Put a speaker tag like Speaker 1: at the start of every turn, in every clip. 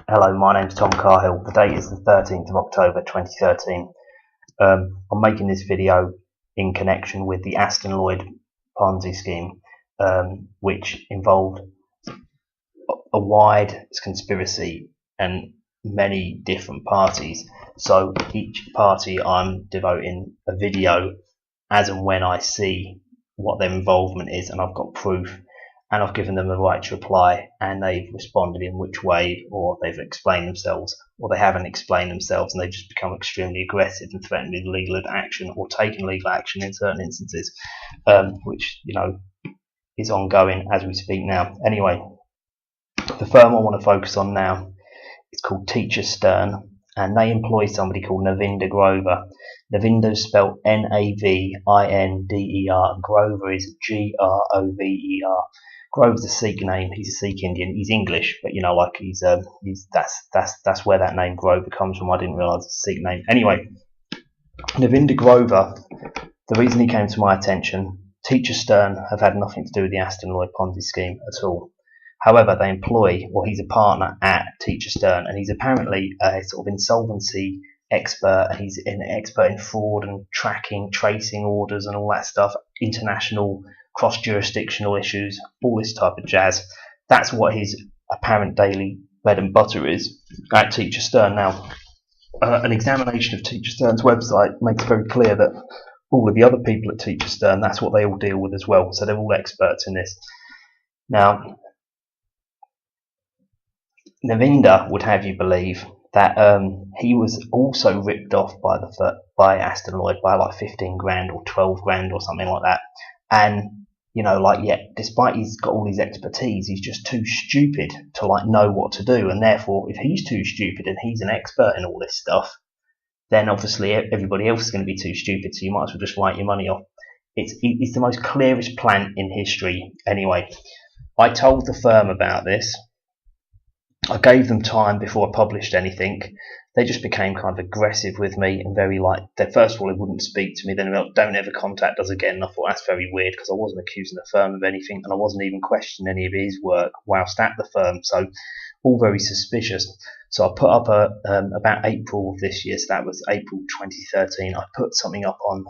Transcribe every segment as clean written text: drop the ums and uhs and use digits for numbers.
Speaker 1: Hello, my name's Tom Carhill. The date is the 13th of October 2013. I'm making this video in connection with the Aston Lloyd Ponzi Scheme, which involved a wide conspiracy and many different parties. So each party I'm devoting a video as and when I see what their involvement is, and I've got proof, and I've given them the right to reply, and they've responded in which way, or they've explained themselves, or they haven't explained themselves, and they've just become extremely aggressive and threatened with legal action or taken legal action in certain instances, which, you know, is ongoing as we speak now. Anyway, the firm I want to focus on now is called Teacher Stern, and they employ somebody called Navinder Grover. Navinder is spelled Navinder, and Grover is Grover. Grover's a Sikh name. He's a Sikh Indian. He's English, but you know, like that's where that name Grover comes from. I didn't realise it's a Sikh name. Anyway, Navinder Grover. The reason he came to my attention, Teacher Stern have had nothing to do with the Aston Lloyd Ponzi Scheme at all. However, they employ, or he's a partner at Teacher Stern, and he's apparently a sort of insolvency expert, and he's an expert in fraud and tracking, tracing orders and all that stuff, international cross-jurisdictional issues, all this type of jazz. That's what his apparent daily bread and butter is at Teacher Stern. Now, an examination of Teacher Stern's website makes very clear that all of the other people at Teacher Stern, that's what they all deal with as well. So they're all experts in this. Now, Navinder would have you believe that he was also ripped off by Aston Lloyd by like 15 grand or 12 grand or something like that. And you know, like, yet despite he's got all his expertise, he's just too stupid to like know what to do. And therefore, if he's too stupid and he's an expert in all this stuff, then obviously everybody else is going to be too stupid. So you might as well just write your money off. It's the most clearest plant in history. Anyway, I told the firm about this. I gave them time before I published anything. They just became kind of aggressive with me and very like, first of all, they wouldn't speak to me, then they were like, don't ever contact us again. And I thought that's very weird because I wasn't accusing the firm of anything, and I wasn't even questioning any of his work whilst at the firm. So all very suspicious. So I put up about April of this year, so that was April 2013, I put something up on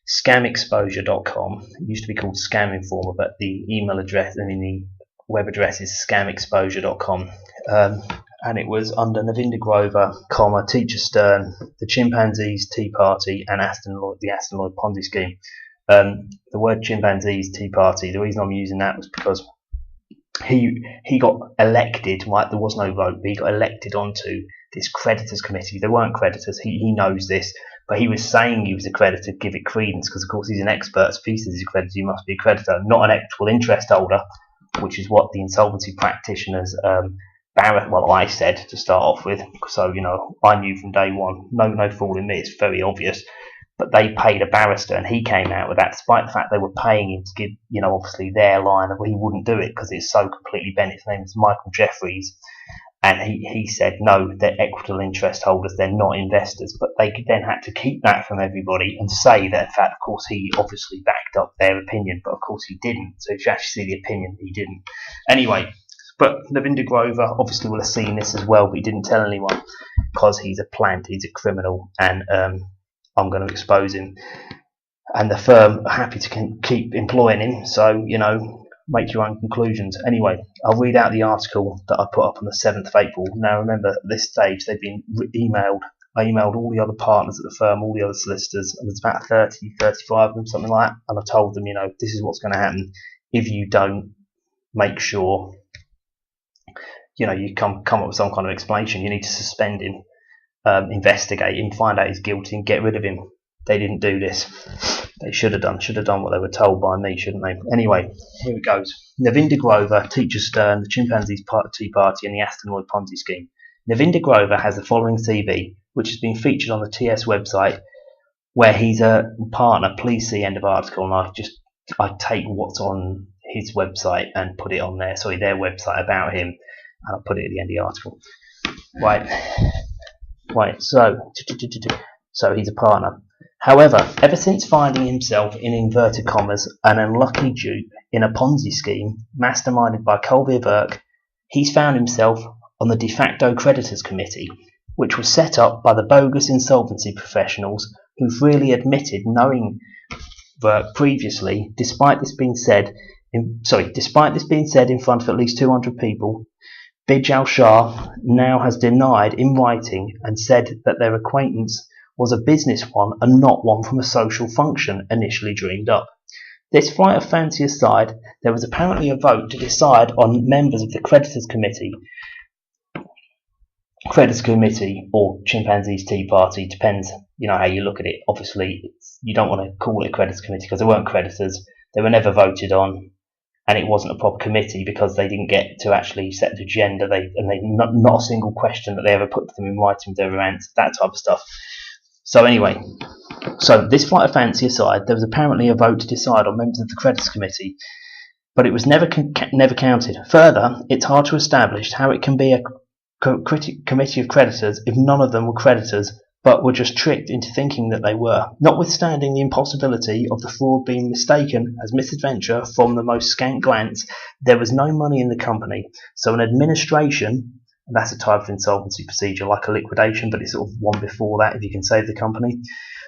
Speaker 1: scamexposure.com. It used to be called Scam Informer, but the email address, the web address is scamexposure.com, and it was under Navinder Grover, Teacher Stern, the Chimpanzees Tea Party, and the Aston Lloyd Ponzi Scheme. The word Chimpanzees Tea Party, the reason I'm using that was because he got elected, right? There was no vote, but he got elected onto this creditors committee. They weren't creditors, he knows this, but he was saying he was a creditor to give it credence, because of course he's an expert, so if he says he's a creditor, he must be a creditor, not an actual interest holder, which is what the insolvency practitioners, I said to start off with. So, you know, I knew from day one, no fooling me, it's very obvious. But they paid a barrister, and he came out with that, despite the fact they were paying him to give, you know, obviously their line of he wouldn't do it because it's so completely bent. His name is Michael Jeffries, and he said no, they're equitable interest holders, they're not investors. But they then had to keep that from everybody and say that, in fact, of course, he obviously backed up their opinion, but of course he didn't. So if you actually see the opinion, he didn't. Anyway, but Navinder Grover obviously will have seen this as well, but he didn't tell anyone because he's a plant, he's a criminal, and I'm going to expose him. And the firm are happy to keep employing him, so, you know, make your own conclusions. Anyway, I'll read out the article that I put up on the 7th of April. Now remember, at this stage they've been emailed. I emailed all the other partners at the firm, all the other solicitors, and there's about 30, 35 of them, something like that, and I told them, you know, this is what's going to happen. If you don't make sure, you know, you come up with some kind of explanation, you need to suspend him, investigate him, find out he's guilty, and get rid of him. They didn't do this. They should have done what they were told by me, shouldn't they? Anyway, here it goes. Navinder Grover, Teacher Stern, the Chimpanzees Tea Party, and the Aston Lloyd Ponzi Scheme. Navinder Grover has the following CV, which has been featured on the TS website, where he's a partner. Please see end of article, and I take what's on his website and put it on there. Sorry, their website about him, and I'll put it at the end of the article. Right. So he's a partner. However, ever since finding himself in inverted commas an unlucky dupe in a Ponzi scheme masterminded by Kulvir Virk, he's found himself on the de facto creditors committee, which was set up by the bogus insolvency professionals who freely admitted knowing Virk previously, despite this being said in front of at least 200 people. Bijal Shah now has denied in writing and said that their acquaintance was a business one and not one from a social function initially dreamed up. This flight of fancy aside, there was apparently a vote to decide on members of the creditors committee or Chimpanzee's Tea Party, depends how you look at it. Obviously you don't want to call it a creditors committee because they weren't creditors, they were never voted on, and it wasn't a proper committee because they didn't get to actually set the agenda. Not a single question that they ever put to them in writing with their answers, that type of stuff. So anyway, this flight of fancy aside, there was apparently a vote to decide on members of the creditors committee, but it was never counted. Further, it's hard to establish how it can be a committee of creditors if none of them were creditors but were just tricked into thinking that they were. Notwithstanding the impossibility of the fraud being mistaken as misadventure from the most scant glance, there was no money in the company, so an administration, and that's a type of insolvency procedure like a liquidation, but it's sort of one before that if you can save the company.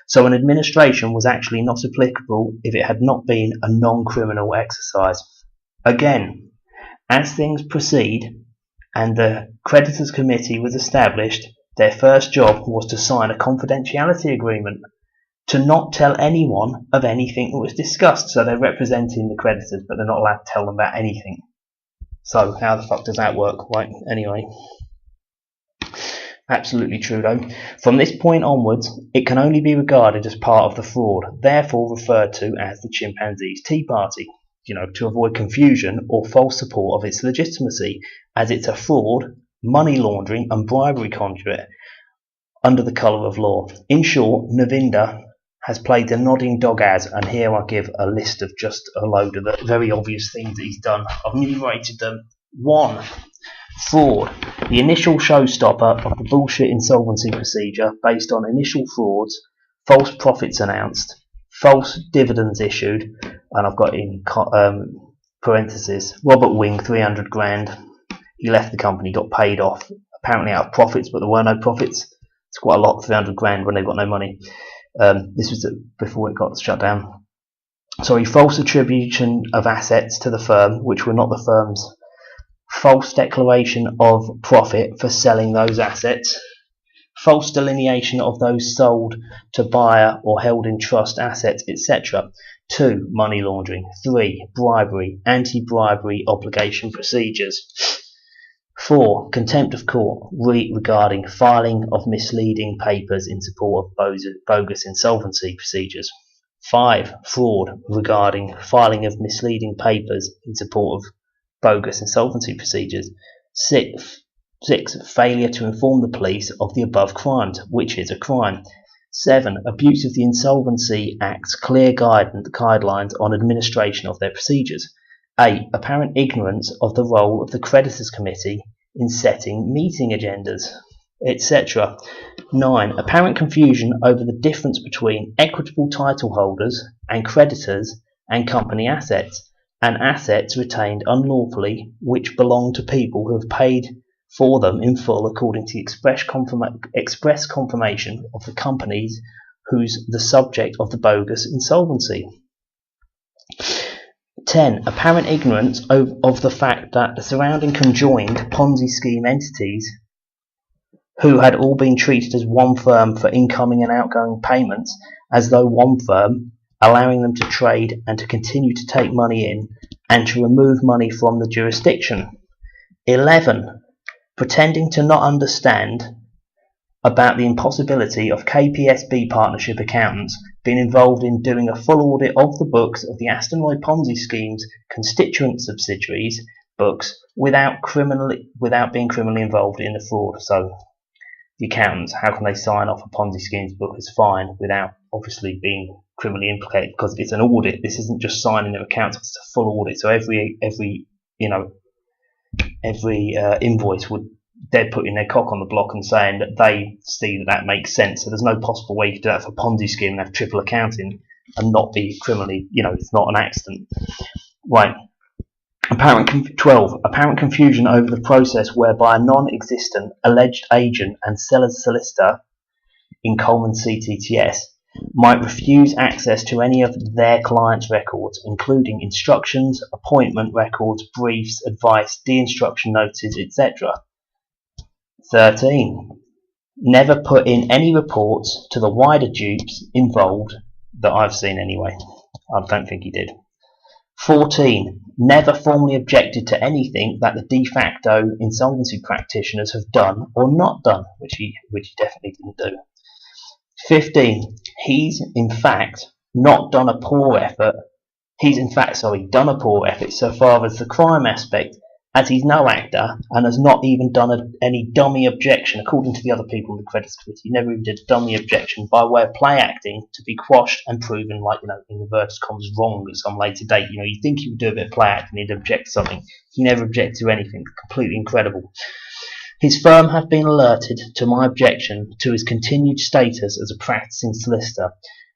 Speaker 1: So an administration was actually not applicable if it had not been a non-criminal exercise. Again, as things proceed and the creditors committee was established, their first job was to sign a confidentiality agreement to not tell anyone of anything that was discussed. So they're representing the creditors, but they're not allowed to tell them about anything. So how the fuck does that work? Right, anyway. Absolutely true though. From this point onwards, it can only be regarded as part of the fraud, therefore referred to as the Chimpanzee's Tea Party, to avoid confusion or false support of its legitimacy, as it's a fraud, money laundering and bribery conduit under the colour of law. In short, Navinder has played the nodding dog as, and here I give a list of just a load of the very obvious things that he's done. I've enumerated them. 1. Fraud. The initial showstopper of the bullshit insolvency procedure based on initial frauds, false profits announced, false dividends issued, and I've got in parentheses, Robert Wing, 300 grand. He left the company, got paid off, apparently out of profits, but there were no profits. It's quite a lot, 300 grand when they've got no money. This was before it got shut down. False attribution of assets to the firm, which were not the firm's. False declaration of profit for selling those assets. False delineation of those sold to buyer or held in trust assets, etc. 2. Money laundering. 3. Bribery, anti-bribery obligation procedures. 4. Contempt of court regarding filing of misleading papers in support of bogus insolvency procedures. 5. Fraud regarding filing of misleading papers in support of bogus insolvency procedures. 6. Failure to inform the police of the above crimes, which is a crime. 7. Abuse of the Insolvency Act's clear guidelines on administration of their procedures. 8. Apparent ignorance of the role of the creditors committee in setting meeting agendas, etc. 9. Apparent confusion over the difference between equitable title holders and creditors and company assets, and assets retained unlawfully which belong to people who have paid for them in full according to the express confirmation of the companies who's the subject of the bogus insolvency. 10. Apparent ignorance of the fact that the surrounding conjoined Ponzi scheme entities, who had all been treated as one firm for incoming and outgoing payments, as though one firm, allowing them to trade and to continue to take money in and to remove money from the jurisdiction. 11. Pretending to not understand about the impossibility of KBSP Partnership accountants being involved in doing a full audit of the books of the Aston Lloyd Ponzi Scheme's constituent subsidiaries books without being criminally involved in the fraud. So the accountants, how can they sign off a Ponzi Scheme's book as fine without obviously being criminally implicated? Because it's an audit. This isn't just signing their accounts, it's a full audit. So every invoice they're putting their cock on the block and saying that they see that makes sense. So there's no possible way you could do that for a Ponzi scheme and have triple accounting and not be criminally, it's not an accident. Right. 12. Apparent confusion over the process whereby a non-existent alleged agent and seller's solicitor in Coleman-ctts might refuse access to any of their clients' records, including instructions, appointment records, briefs, advice, de-instruction notices, etc. 13. Never put in any reports to the wider dupes involved that I've seen anyway. I don't think he did. 14. Never formally objected to anything that the de facto insolvency practitioners have done or not done, which he definitely didn't do. 15. He's in fact done a poor effort so far as the crime aspect, as he's no actor and has not even done any dummy objection, according to the other people in the creditors committee. He never even did a dummy objection by way of play acting to be quashed and proven, like, in inverted commas, wrong at some later date. You think he would do a bit of play acting, he'd object to something. He never objected to anything. Completely incredible. His firm have been alerted to my objection to his continued status as a practicing solicitor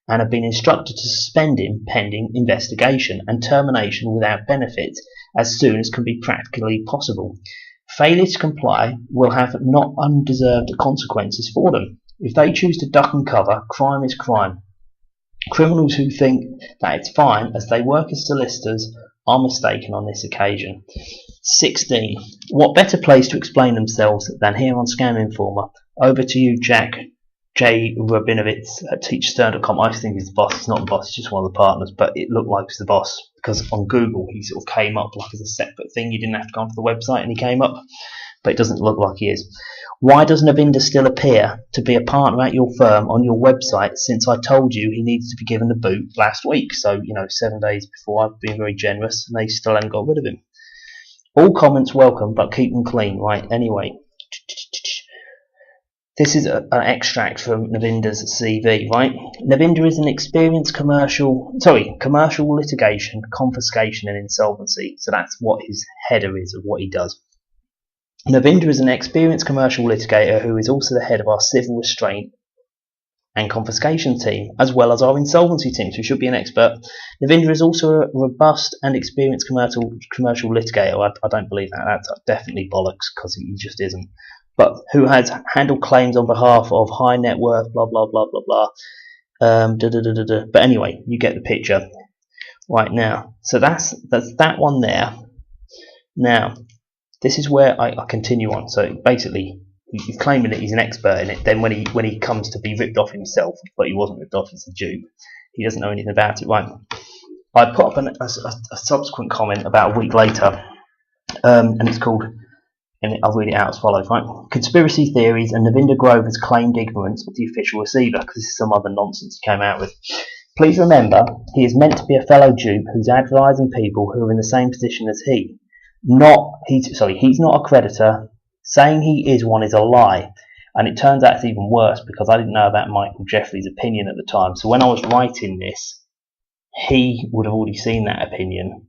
Speaker 1: and have been instructed to suspend him pending investigation and termination without benefit as soon as can be practically possible. Failure to comply will have not undeserved consequences for them. If they choose to duck and cover, crime is crime. Criminals who think that it's fine as they work as solicitors are mistaken on this occasion. 16. What better place to explain themselves than here on Scam Informer? Over to you, Jack J. Rabinovitz at teacherstern.com. I think he's the boss. He's not the boss, he's just one of the partners, but it looked like he's the boss because on Google he sort of came up like as a separate thing. You didn't have to go onto the website and he came up, but it doesn't look like he is. Why does Navinder still appear to be a partner at your firm on your website since I told you he needs to be given the boot last week? So, 7 days before. I've been very generous and they still haven't got rid of him. All comments welcome, but keep them clean. Right, anyway. This is an extract from Navinder's CV, right? Navinder is an experienced commercial litigation, confiscation and insolvency. So that's what his header is of what he does. Navinder is an experienced commercial litigator who is also the head of our civil restraint and confiscation team, as well as our insolvency team, so he should be an expert. Navinder is also a robust and experienced commercial litigator. I don't believe that. That's definitely bollocks, because he just isn't. But who has handled claims on behalf of high net worth, blah, blah, blah, blah, blah. But anyway, you get the picture. Right now, so that's that one there. Now, this is where I continue on. So basically, he's claiming that he's an expert in it. Then when he comes to be ripped off himself, but he wasn't ripped off, he's a dupe. He doesn't know anything about it. Right. I put up a subsequent comment about a week later, and it's called, and I'll read it out as follows. Right. Conspiracy theories and Navinder Grover's claimed ignorance of the official receiver, because this is some other nonsense he came out with. Please remember, he is meant to be a fellow dupe who's advising people who are in the same position as he. He's not a creditor. Saying he is one is a lie, and it turns out it's even worse because I didn't know about Michael Jeffrey's opinion at the time. So when I was writing this, he would have already seen that opinion,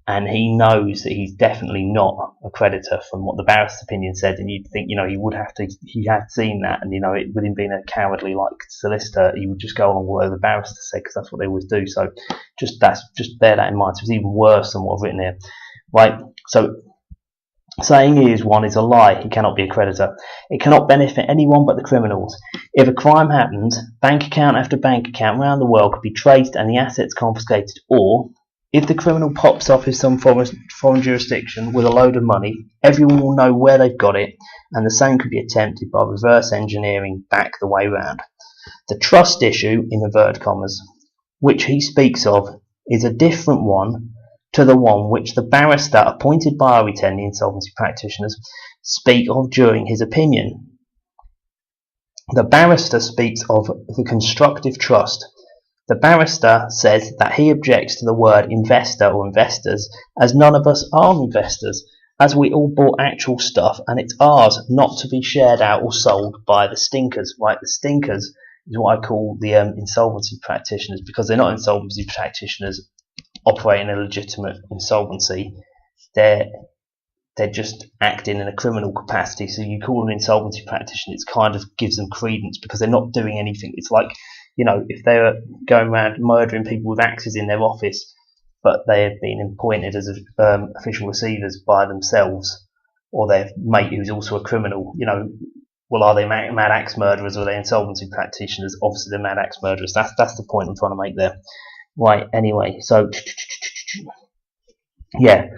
Speaker 1: and he knows that he's definitely not a creditor from what the barrister's opinion said. And you'd think, he had seen that, and it with him being a cowardly like solicitor, he would just go along with whatever the barrister said because that's what they always do. So just bear that in mind. So it's even worse than what I've written here, right? So. Saying he is one is a lie. He cannot be a creditor. It cannot benefit anyone but the criminals. If a crime happens, bank account after bank account around the world could be traced and the assets confiscated. Or, if the criminal pops off in some foreign jurisdiction with a load of money, everyone will know where they've got it, and the same could be attempted by reverse engineering back the way round. The trust issue, in inverted commas, which he speaks of, is a different one to the one which the barrister appointed by our retaining insolvency practitioners speak of during his opinion. The barrister speaks of the constructive trust. The barrister says that he objects to the word investor or investors, as none of us are investors, as we all bought actual stuff and it's ours, not to be shared out or sold by the stinkers. Right, the stinkers is what I call the insolvency practitioners, because they're not insolvency practitioners operating a legitimate insolvency. They're just acting in a criminal capacity. So you call an insolvency practitioner, it kind of gives them credence because they're not doing anything. It's like, if they're going around murdering people with axes in their office, but they have been appointed as official receivers by themselves or their mate who's also a criminal. Well, are they mad axe murderers or are they insolvency practitioners? Obviously, they're mad axe murderers. That's the point I'm trying to make there. Right, anyway, so, yeah.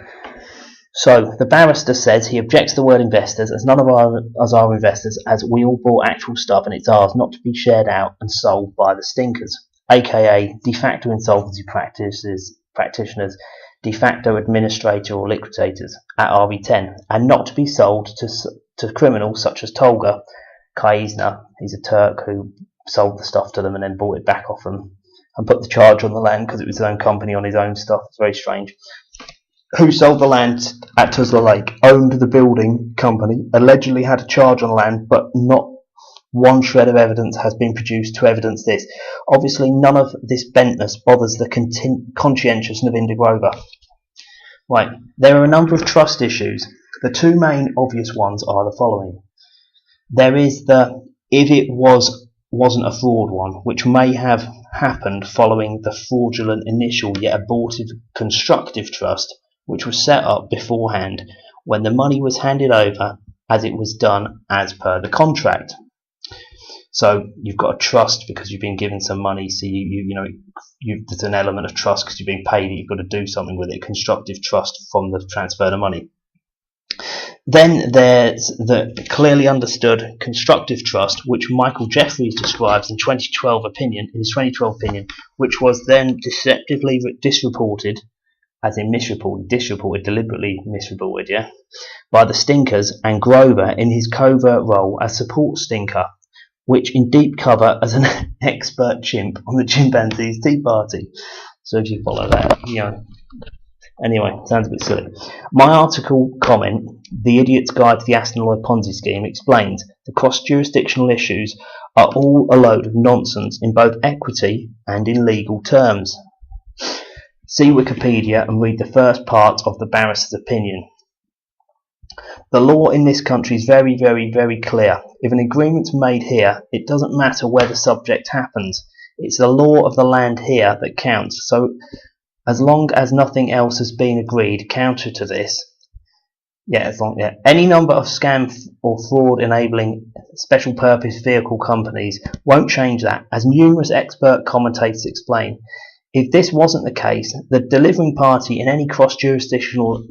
Speaker 1: So, the barrister says he objects to the word investors, as none of us are investors, as we all bought actual stuff and it's ours, not to be shared out and sold by the stinkers, aka de facto insolvency practitioners, de facto administrator or liquidators at RV10, and not to be sold to criminals such as Tolga Kaizna. He's a Turk who sold the stuff to them and then bought it back off them and put the charge on the land because it was his own company on his own stuff. It's very strange. Who sold the land at Tuzla Lake, owned the building company, allegedly had a charge on the land, but not one shred of evidence has been produced to evidence this. Obviously, none of this bentness bothers the conscientious Navinder Grover. Right, there are a number of trust issues. The two main obvious ones are the following. There is the if it wasn't a fraud one, which may have happened following the fraudulent initial yet abortive constructive trust, which was set up beforehand when the money was handed over as it was done as per the contract. So you've got a trust because you've been given some money, so there's an element of trust because you've been paid it, you've got to do something with it, constructive trust from the transfer of money. Then there's the clearly understood constructive trust, which Michael Jeffries describes in his 2012 opinion, which was then deceptively disreported, as in deliberately misreported, by the stinkers and Grover in his covert role as support stinker, which in deep cover as an expert chimp on the chimpanzees tea party. So if you follow that, Anyway, sounds a bit silly. My article comment, The Idiot's Guide to the Aston Lloyd Ponzi Scheme, explains the cross-jurisdictional issues are all a load of nonsense in both equity and in legal terms. See Wikipedia and read the first part of the barrister's opinion. The law in this country is very, very, very clear. If an agreement's made here, it doesn't matter where the subject happens. It's the law of the land here that counts. So, as long as nothing else has been agreed counter to this, any number of scam or fraud enabling special purpose vehicle companies won't change that, as numerous expert commentators explain. If this wasn't the case, the delivering party in any cross-jurisdictional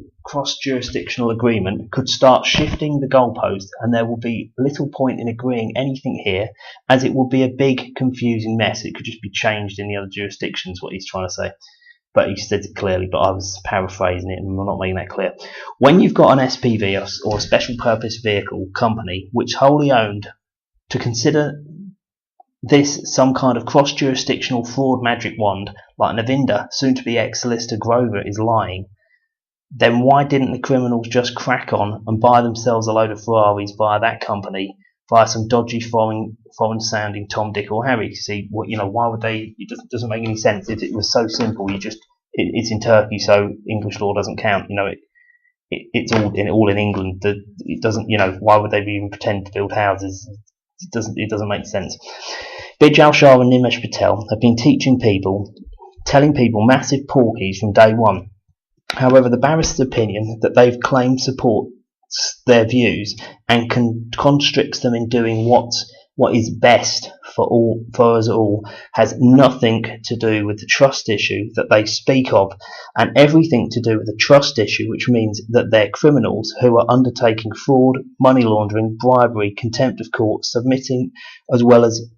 Speaker 1: agreement could start shifting the goalpost, and there will be little point in agreeing anything here, as it will be a big, confusing mess. It could just be changed in the other jurisdictions, what he's trying to say. But he said it clearly, but I was paraphrasing it and I'm not making that clear. When you've got an SPV or a special purpose vehicle company which wholly owned, to consider this some kind of cross-jurisdictional fraud magic wand, like Navinder, soon-to-be ex-solicitor Grover, is lying, then why didn't the criminals just crack on and buy themselves a load of Ferraris via that company, via some dodgy foreign-sounding Tom, Dick or Harry? See, why would they? It doesn't make any sense. If it was so simple, it's in Turkey, so English law doesn't count. It's all in England. It doesn't. Why would they even pretend to build houses? It doesn't make sense. Bijal Shah and Nimish Patel have been telling people massive porkies from day one. However, the barrister's opinion that they've claimed supports their views and constricts them in doing what is best for us all has nothing to do with the trust issue that they speak of, and everything to do with the trust issue, which means that they're criminals who are undertaking fraud, money laundering, bribery, contempt of court, submitting as well as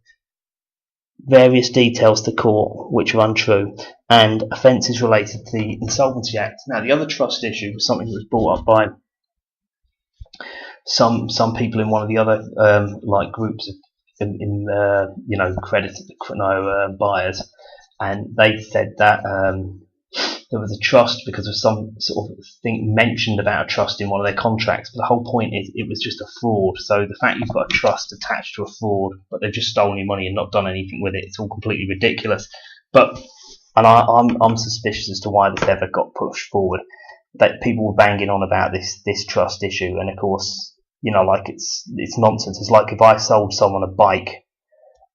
Speaker 1: various details to court which are untrue, and offences related to the Insolvency Act. Now, the other trust issue was something that was brought up by some people in one of the other groups in buyers, and they said that there was a trust because of some sort of thing mentioned about a trust in one of their contracts, but the whole point is it was just a fraud. So the fact you've got a trust attached to a fraud, but they've just stolen your money and not done anything with it, it's all completely ridiculous. I'm suspicious as to why this ever got pushed forward. That people were banging on about this trust issue, and of course, it's nonsense. It's like if I sold someone a bike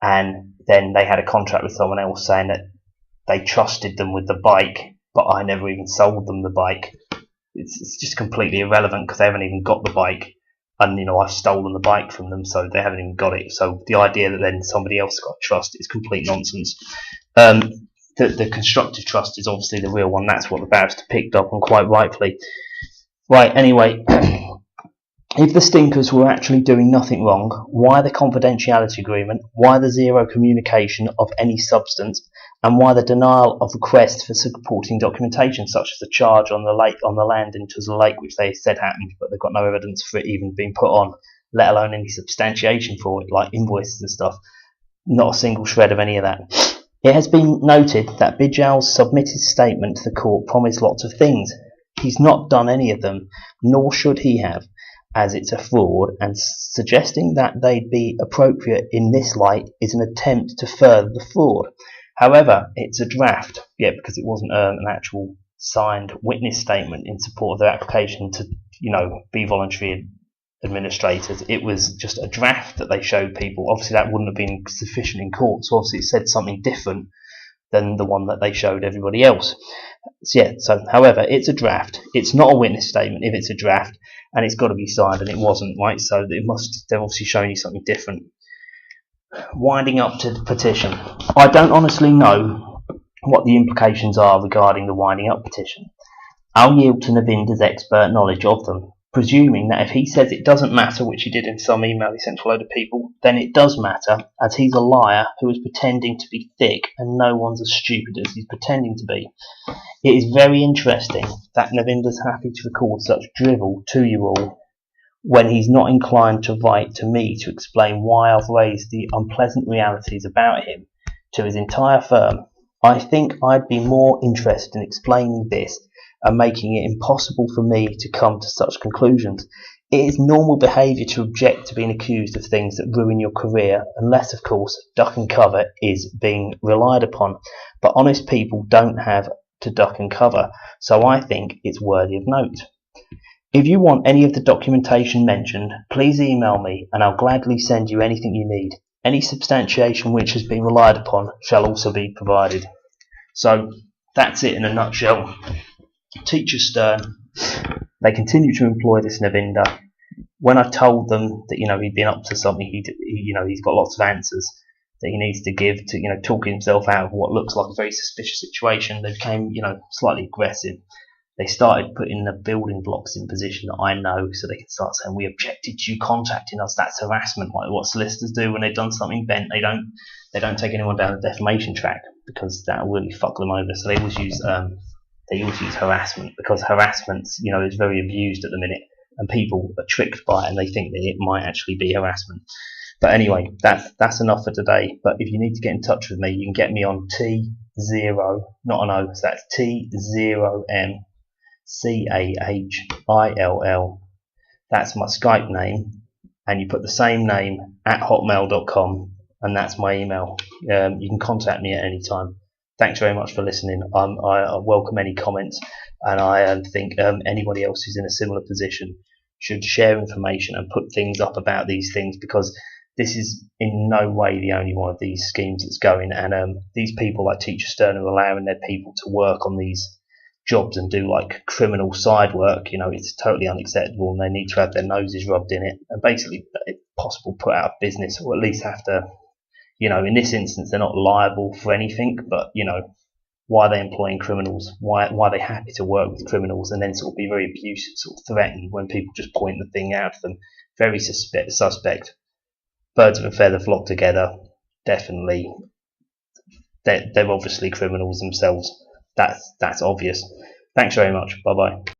Speaker 1: and then they had a contract with someone else saying that they trusted them with the bike, but I never even sold them the bike. It's just completely irrelevant because they haven't even got the bike, and I've stolen the bike from them, so they haven't even got it. So the idea that then somebody else got trust is complete nonsense. The constructive trust is obviously the real one. That's what the barrister picked up on, quite rightfully. Right, anyway, if the stinkers were actually doing nothing wrong, why the confidentiality agreement, why the zero communication of any substance, and why the denial of requests for supporting documentation, such as the charge on the land in Tudor Lake, which they said happened, but they've got no evidence for it even being put on, let alone any substantiation for it, like invoices and stuff. Not a single shred of any of that. It has been noted that Bijal's submitted statement to the court promised lots of things. He's not done any of them, nor should he have, as it's a fraud, and suggesting that they'd be appropriate in this light is an attempt to further the fraud. However, it's a draft, because it wasn't an actual signed witness statement in support of their application to, be voluntary administrators. It was just a draft that they showed people. Obviously, that wouldn't have been sufficient in court, so obviously it said something different than the one that they showed everybody else. So however, it's a draft. It's not a witness statement if it's a draft, and it's got to be signed, and it wasn't, right? So they've obviously shown you something different. Winding up to the petition. I don't honestly know what the implications are regarding the winding up petition. I'll yield to Navinder's expert knowledge of them, presuming that if he says it doesn't matter, which he did in some email he sent to a load of people, then it does matter, as he's a liar who is pretending to be thick, and no one's as stupid as he's pretending to be. It is very interesting that Navinder's happy to record such drivel to you all, when he's not inclined to write to me to explain why I've raised the unpleasant realities about him to his entire firm. I think I'd be more interested in explaining this and making it impossible for me to come to such conclusions. It is normal behaviour to object to being accused of things that ruin your career, unless, of course, duck and cover is being relied upon. But honest people don't have to duck and cover, so I think it's worthy of note. If you want any of the documentation mentioned, please email me and I'll gladly send you anything you need. Any substantiation which has been relied upon shall also be provided. So that's it in a nutshell. Teacher Stern, they continue to employ this Navinder. When I told them that he'd been up to something, he's got lots of answers that he needs to give to talk himself out of what looks like a very suspicious situation, they became slightly aggressive. They started putting the building blocks in position that I know, so they can start saying, we objected to you contacting us. That's harassment, like what solicitors do when they've done something bent. They don't take anyone down the defamation track, because that will really fuck them over. So they always use harassment, because harassment is very abused at the minute, and people are tricked by it and they think that it might actually be harassment. But anyway, that's enough for today. But if you need to get in touch with me, you can get me on T0, not an O, so that's T0M CAHILL. That's my Skype name, and you put the same name at hotmail.com, and that's my email. You can contact me at any time. Thanks very much for listening. I welcome any comments, and I think anybody else who's in a similar position should share information and put things up about these things, because this is in no way the only one of these schemes that's going, and these people like Teacher Stern are allowing their people to work on these jobs and do like criminal side work. It's totally unacceptable, and they need to have their noses rubbed in it, and basically, if possible, put out of business, or at least have to, in this instance, they're not liable for anything, but why are they employing criminals? Why are they happy to work with criminals and then sort of be very abusive, sort of threatened when people just point the thing out to them? Very suspect. Birds of a feather flock together. Definitely, they're obviously criminals themselves. That's obvious. Thanks very much. Bye bye.